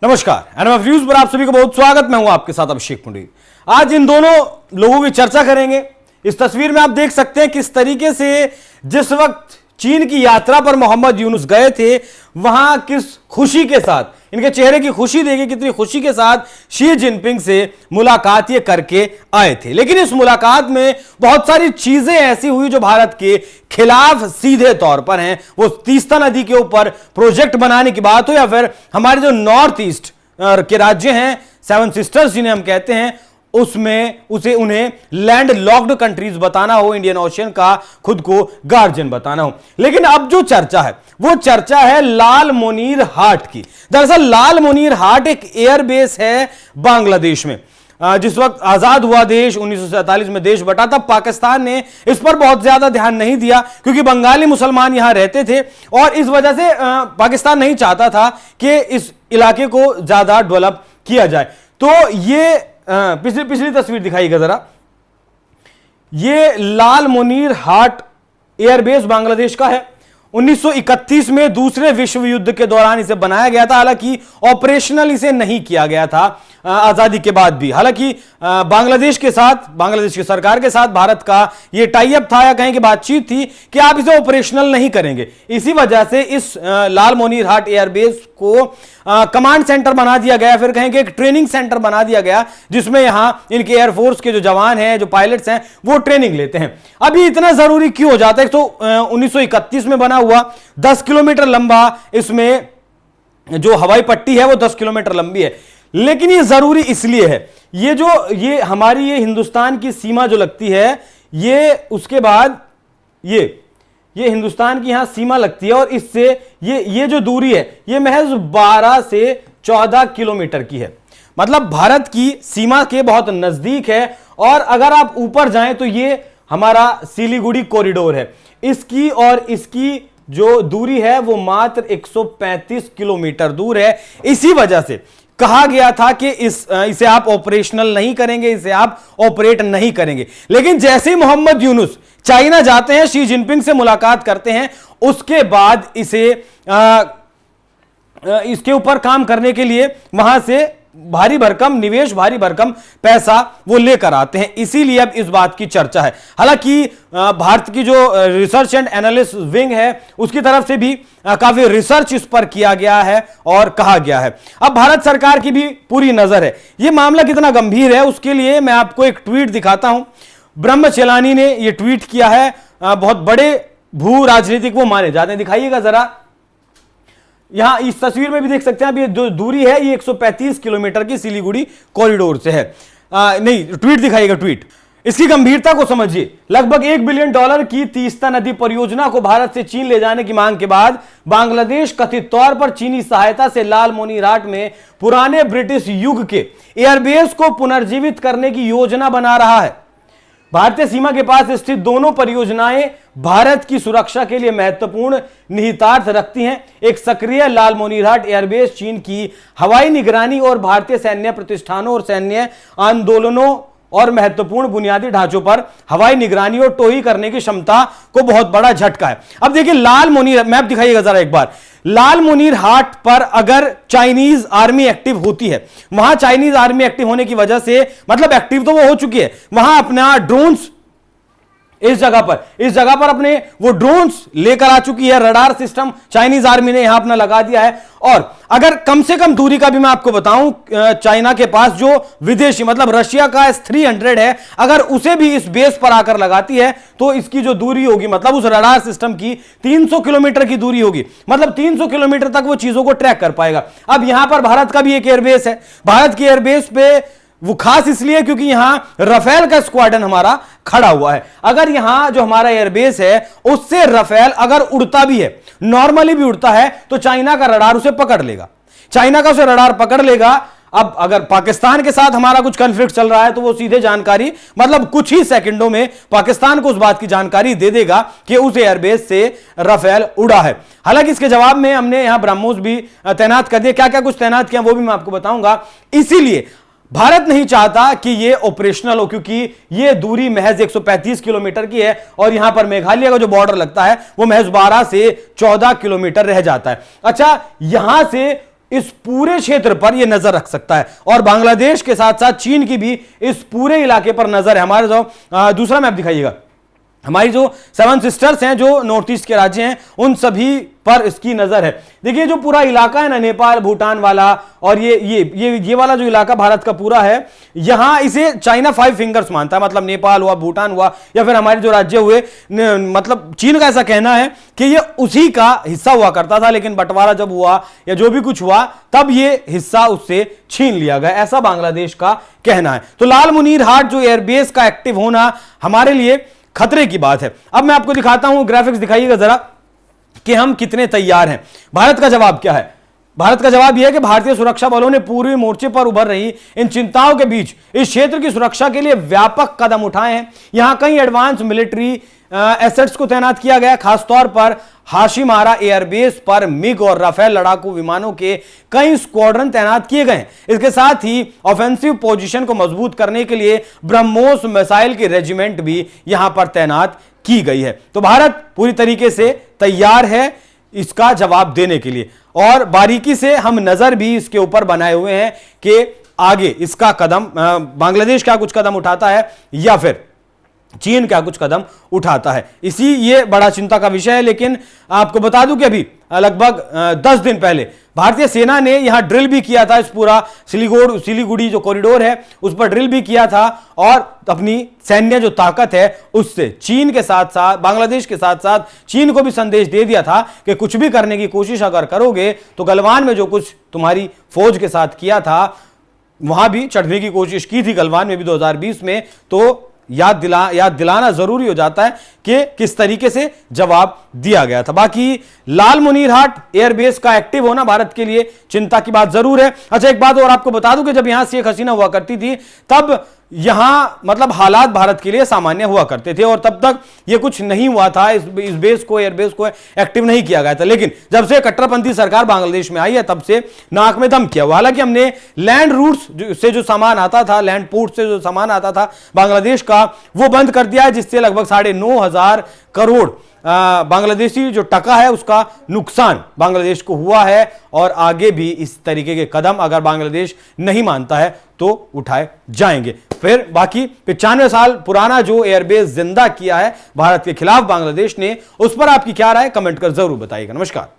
नमस्कार, NMF news पर आप सभी का बहुत स्वागत। मैं हूं आपके साथ अभिषेक पुंडरीक। आज इन दोनों लोगों की चर्चा करेंगे। इस तस्वीर में आप देख सकते हैं किस तरीके से जिस वक्त चीन की यात्रा पर मोहम्मद यूनुस गए थे, वहां किस खुशी के साथ, इनके चेहरे की खुशी देखिए, कितनी खुशी के साथ शी जिनपिंग से मुलाकात ये करके आए थे। लेकिन इस मुलाकात में बहुत सारी चीजें ऐसी हुई जो भारत के खिलाफ सीधे तौर पर हैं। वो तीस्ता नदी के ऊपर प्रोजेक्ट बनाने की बात हो या फिर हमारे जो नॉर्थ ईस्ट के राज्य हैं, सेवन सिस्टर्स जिन्हें हम कहते हैं, उसमें उन्हें लैंड लॉक्ड कंट्रीज बताना हो, इंडियन ओशियन का खुद को गार्जियन बताना हो। लेकिन अब जो चर्चा है वो चर्चा है लाल मोनीर हाट की। दरअसल लाल मोनीर हाट एक एयरबेस है बांग्लादेश में। जिस वक्त आजाद हुआ देश 1947 में देश बटा, तब पाकिस्तान ने इस पर बहुत ज्यादा ध्यान नहीं दिया क्योंकि बंगाली मुसलमान यहां रहते थे और इस वजह से पाकिस्तान नहीं चाहता था कि इस इलाके को ज्यादा डेवलप किया जाए। तो ये पिछली तस्वीर दिखाइएगा जरा। ये लाल मोनीर हाट एयरबेस बांग्लादेश का है। 1931 में दूसरे विश्व युद्ध के दौरान इसे बनाया गया था। हालांकि ऑपरेशनल इसे नहीं किया गया था आजादी के बाद भी। हालांकि बांग्लादेश के साथ, बांग्लादेश की सरकार के साथ भारत का यह टाई अप था या कहें कि बातचीत थी कि आप इसे ऑपरेशनल नहीं करेंगे। इसी वजह से इस लाल मोनीर हाट एयरबेस को कमांड सेंटर बना दिया गया, फिर कहेंगे एक ट्रेनिंग सेंटर बना दिया गया जिसमें यहां इनके एयरफोर्स के जो जवान हैं, जो पायलट्स हैं, वो ट्रेनिंग लेते हैं। अब ये इतना जरूरी क्यों हो जाता है? तो 1931 में बना हुआ 10 किलोमीटर लंबा इसमें जो हवाई पट्टी है वो 10 किलोमीटर लंबी है। लेकिन ये जरूरी इसलिए है, ये हमारी ये हिंदुस्तान की सीमा जो लगती है, ये उसके बाद ये हिंदुस्तान की यहां सीमा लगती है और इससे ये जो दूरी है ये महज 12 से 14 किलोमीटर की है। मतलब भारत की सीमा के बहुत नजदीक है। और अगर आप ऊपर जाएं तो ये हमारा सिलीगुड़ी कॉरिडोर है। इसकी और इसकी जो दूरी है वो मात्र 135 किलोमीटर दूर है। इसी वजह से कहा गया था कि इसे आप ऑपरेशनल नहीं करेंगे, इसे आप ऑपरेट नहीं करेंगे। लेकिन जैसे ही मोहम्मद यूनुस चाइना जाते हैं, शी जिनपिंग से मुलाकात करते हैं, उसके बाद इसके ऊपर काम करने के लिए वहां से भारी भरकम निवेश, भारी भरकम पैसा वो लेकर आते हैं। इसीलिए अब इस बात की चर्चा है। हालांकि भारत की जो रिसर्च एंड एनालिस्ट विंग है उसकी तरफ से भी काफी रिसर्च इस पर किया गया है और कहा गया है। अब भारत सरकार की भी पूरी नजर है। यह मामला कितना गंभीर है उसके लिए मैं आपको एक ट्वीट दिखाता हूं। ब्रह्मचेलानी ने यह ट्वीट किया है। बहुत बड़े भू राजनीतिक वो माने जाते हैं। दिखाइएगा जरा। यहां इस तस्वीर में भी देख सकते हैं। अब ये जो दूरी है ये 135 किलोमीटर की सिलीगुड़ी कॉरिडोर से है। नहीं, ट्वीट दिखाइएगा, ट्वीट। इसकी गंभीरता को समझिए। लगभग $1 बिलियन की तीस्ता नदी परियोजना को भारत से चीन ले जाने की मांग के बाद बांग्लादेश कथित तौर पर चीनी सहायता से लाल मोनीर हाट में पुराने ब्रिटिश युग के एयरबेस को पुनर्जीवित करने की योजना बना रहा है। भारतीय सीमा के पास स्थित दोनों परियोजनाएं भारत की सुरक्षा के लिए महत्वपूर्ण निहितार्थ रखती हैं। एक सक्रिय लाल मोनीर हाट एयरबेस चीन की हवाई निगरानी और भारतीय सैन्य प्रतिष्ठानों और सैन्य आंदोलनों और महत्वपूर्ण बुनियादी ढांचों पर हवाई निगरानी और टोही करने की क्षमता को बहुत बड़ा झटका है। अब देखिए लाल मोनीर मैप दिखाइएगा जरा एक बार। लाल मोनीर हाट पर अगर चाइनीज आर्मी एक्टिव होती है, वहां चाइनीज आर्मी एक्टिव होने की वजह से, मतलब एक्टिव तो वो हो चुकी है, वहां अपना ड्रोन्स इस जगह पर अपने वो ड्रोन्स लेकर आ चुकी है। रडार सिस्टम चाइनीज आर्मी ने यहां अपना लगा दिया है। और अगर कम से कम दूरी का भी मैं आपको बताऊं, चाइना के पास जो विदेशी, मतलब रशिया का S-300 है, अगर उसे भी इस बेस पर आकर लगाती है तो इसकी जो दूरी होगी, मतलब उस रडार सिस्टम की 300 किलोमीटर की दूरी होगी। मतलब 300 किलोमीटर तक वो चीजों को ट्रैक कर पाएगा। अब यहां पर भारत का भी एक एयरबेस है। भारत की एयरबेस पे वो खास इसलिए क्योंकि यहां रफेल का स्क्वाड्रन हमारा खड़ा हुआ है। अगर यहां जो हमारा एयरबेस है उससे रफेल अगर उड़ता भी है, नॉर्मली भी उड़ता है, तो चाइना का रडार उसे पकड़ लेगा। चाइना का उसे रडार पकड़ लेगा। अब अगर पाकिस्तान के साथ हमारा कुछ कॉन्फ्लिक्ट चल रहा है तो वो सीधे जानकारी, मतलब कुछ ही सेकंडों में पाकिस्तान को उस बात की जानकारी दे देगा कि उस एयरबेस से रफेल उड़ा है। हालांकि इसके जवाब में हमने यहां ब्रह्मोस भी तैनात कर दिया। क्या क्या कुछ तैनात किया वो भी मैं आपको बताऊंगा। इसीलिए भारत नहीं चाहता कि यह ऑपरेशनल हो क्योंकि यह दूरी महज 135 किलोमीटर की है और यहां पर मेघालय का जो बॉर्डर लगता है वो महज 12 से 14 किलोमीटर रह जाता है। अच्छा, यहां से इस पूरे क्षेत्र पर यह नजर रख सकता है और बांग्लादेश के साथ साथ चीन की भी इस पूरे इलाके पर नजर है। हमारे जो दूसरा मैप दिखाइएगा, हमारी जो 7 सिस्टर्स हैं जो नॉर्थ ईस्ट के राज्य हैं उन सभी पर इसकी नजर है। देखिए जो पूरा इलाका है ना, नेपाल भूटान वाला और ये वाला जो इलाका भारत का पूरा है, यहां इसे चाइना 5 फिंगर्स मानता है। मतलब नेपाल हुआ, भूटान हुआ या फिर हमारे जो राज्य हुए, मतलब चीन का ऐसा कहना है कि ये उसी का हिस्सा हुआ करता था, लेकिन बंटवारा जब हुआ या जो भी कुछ हुआ तब ये हिस्सा उससे छीन लिया गया, ऐसा बांग्लादेश का कहना है। तो लाल मुनीर हाट जो एयरबेस का एक्टिव होना हमारे लिए खतरे की बात है। अब मैं आपको दिखाता हूं, ग्राफिक्स दिखाइएगा जरा कि हम कितने तैयार हैं। भारत का जवाब क्या है? भारत का जवाब यह है कि भारतीय सुरक्षा बलों ने पूर्वी मोर्चे पर उभर रही इन चिंताओं के बीच इस क्षेत्र की सुरक्षा के लिए व्यापक कदम उठाए हैं। यहां कई एडवांस मिलिट्री एसेट्स को तैनात किया गया, खासतौर पर हाशिमारा एयरबेस पर मिग और राफेल लड़ाकू विमानों के कई स्क्वाड्रन तैनात किए गए। इसके साथ ही ऑफेंसिव पोजीशन को मजबूत करने के लिए ब्रह्मोस मिसाइल की रेजिमेंट भी यहां पर तैनात की गई है। तो भारत पूरी तरीके से तैयार है इसका जवाब देने के लिए और बारीकी से हम नजर भी इसके ऊपर बनाए हुए हैं कि आगे इसका कदम बांग्लादेश क्या कुछ कदम उठाता है या फिर चीन क्या कुछ कदम उठाता है। इसी ये बड़ा चिंता का विषय है। लेकिन आपको बता दूं कि अभी लगभग 10 दिन पहले भारतीय सेना ने यहां ड्रिल भी किया था, इस पूरा सिलीगुड़ी जो कॉरिडोर है उस पर ड्रिल भी किया था और अपनी सैन्य जो ताकत है उससे चीन के साथ साथ बांग्लादेश के साथ साथ चीन को भी संदेश दे दिया था कि कुछ भी करने की कोशिश अगर करोगे तो गलवान में जो कुछ तुम्हारी फौज के साथ किया था वहां भी चढ़ने की कोशिश की थी, गलवान में भी 2020 में। तो याद दिलाना जरूरी हो जाता है कि किस तरीके से जवाब दिया गया था। बाकी लाल मुनीर हाट एयरबेस का एक्टिव होना भारत के लिए चिंता की बात जरूर है। अच्छा एक बात और आपको बता दूं कि जब यहां शेख हसीना हुआ करती थी तब यहां मतलब हालात भारत के लिए सामान्य हुआ करते थे और तब तक ये कुछ नहीं हुआ था, इस बेस को एयरबेस को एक्टिव नहीं किया गया था। लेकिन जब से कट्टरपंथी सरकार बांग्लादेश में आई है तब से नाक में दम किया हुआ। हालांकि हमने लैंड रूट्स से जो सामान आता था, लैंड पोर्ट से जो सामान आता था बांग्लादेश का, वो बंद कर दिया है, जिससे लगभग 9,500 करोड़ बांग्लादेशी जो टका है उसका नुकसान बांग्लादेश को हुआ है और आगे भी इस तरीके के कदम अगर बांग्लादेश नहीं मानता है तो उठाए जाएंगे। फिर बाकी 95 साल पुराना जो एयरबेस जिंदा किया है भारत के खिलाफ बांग्लादेश ने, उस पर आपकी क्या राय कमेंट कर जरूर बताइएगा। नमस्कार।